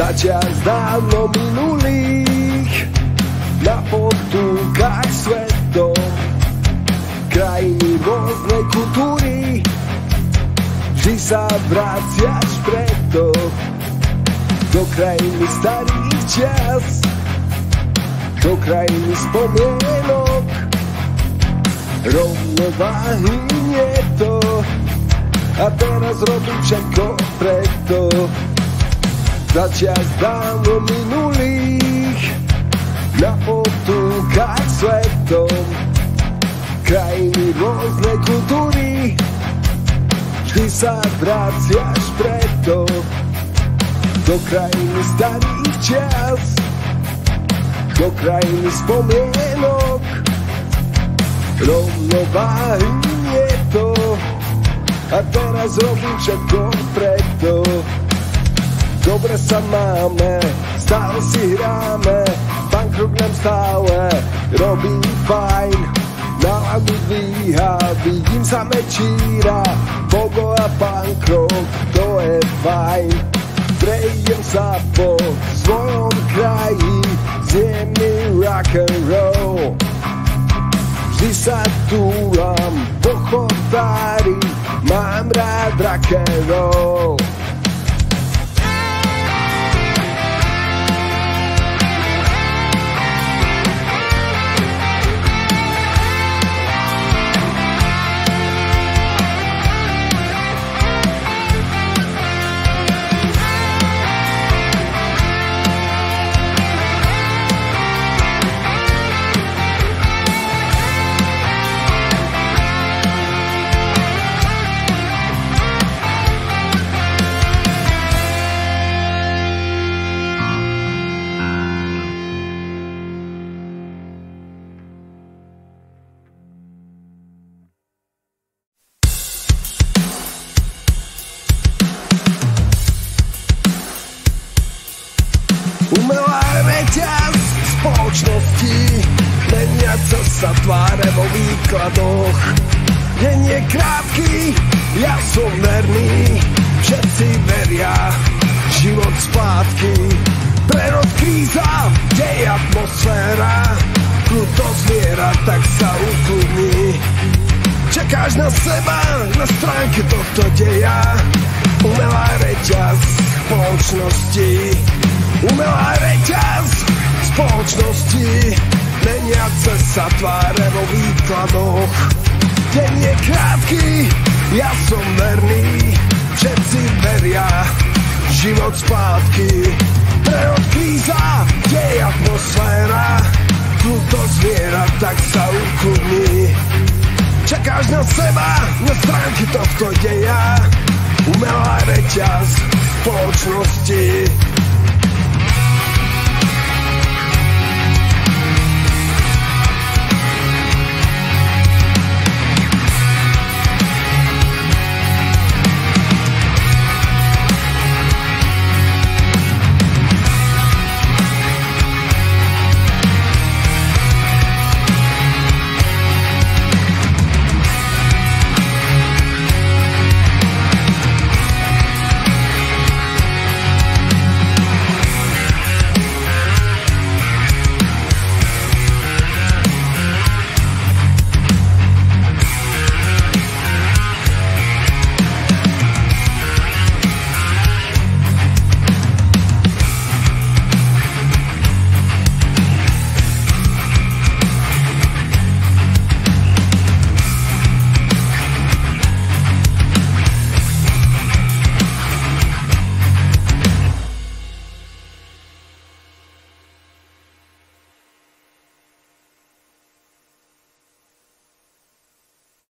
za čas dávno minulých, na potulkách svetom, krajiny rôznej kultúry, vždy sa vraciaš preto do krajiny starých čas, do krajiny spomienok, rovnováhy nie to, a teraz robím všetko preto za čas dávno minulých, na potulkách svetom, krajiny rôznej kultúry, vždy sa vraciaš preto do krajiny starých čas, do krajiny spomienok, rovnováhy nie to, a teraz robím všetko preto. Dobre sa máme, stále si hráme, bankrok nám stále robí fajn, náladu dvíha, vidím samé číra, Bogo a bankrok, to je fajn. Prejdem sa po svojom kraji, znie mi rock and roll, vždy sa túlam po chodtári, mám rád rock and roll. Umelá reťaz spoločnosti, meniaca sa tváre vo výkladoch. Deň je krátky, ja som verný, všetci veria, život spátky. Prerod kríza, kde je atmosféra, kľud to zviera, tak sa ukludni. Čakáš na seba, na stránke tohto deja, umelá reťaz spoločnosti. Umelá reťaz spoločnosti, meniace sa tváre vo výkladoch. Deň je krátky, ja som verný, všetci veria, život spátky. Prerod kríza, kde je atmosféra, kľud to zviera, tak sa ukludni. Čakáš na seba, na stránke tohto deja, umelá reťaz spoločnosti.